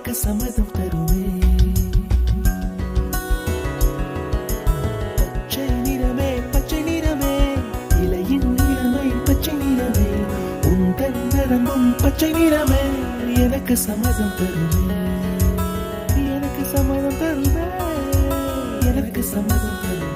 எனக்கு சம்மதம் தருமே. பச்சை நிறமே பச்சை நிறமே, இலையின் நிறமை பச்சை நிறமே, உந்தன் நரம்பும் பச்சை நிறமே, எனக்கு சம்மதம் தருமே, எனக்கு சம்மதம் தருமே, எனக்கு சம்மதம் தருமே.